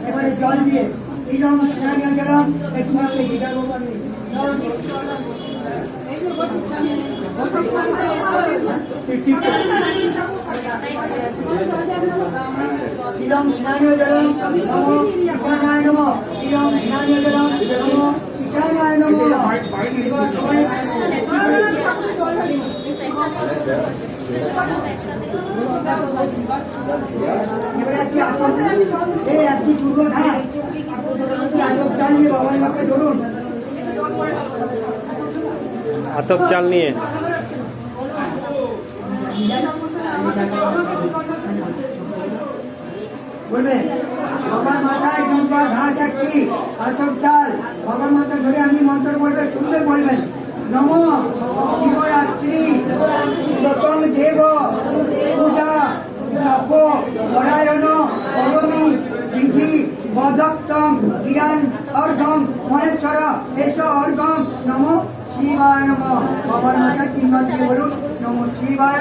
এবারে জল দিয়ে ইদম স্নানীয় জলম একটু হিসাব করবে ইদম স্নানীয় জলম নমো ঈশানায় নমঃ ইদম স্নানীয় জলম নমো ঈশানায় নমঃ। এবার সবাই এবারে একটি এই একটি পূর্বধার আতপ চাল নিয়ে বাবার মাকে ধরুন। আতপ চাল নিয়ে বলবেন বাবার মাথায় জম্পা ঘাস একটি আতপ চাল বাবার মাথা ধরে আমি মন্ত্র বলবে শুনবে বলবেন নম শিবরাত্রি গতম দেব পূজা তপ পরায়ণ পরমি বিধি বদত্তম কিরণ অর্ঘম মহেশ্বর এস অর্ঘম নম শিবায় নম বাবার মাথায় তিনবার দিয়ে বলুন নম শিবায়।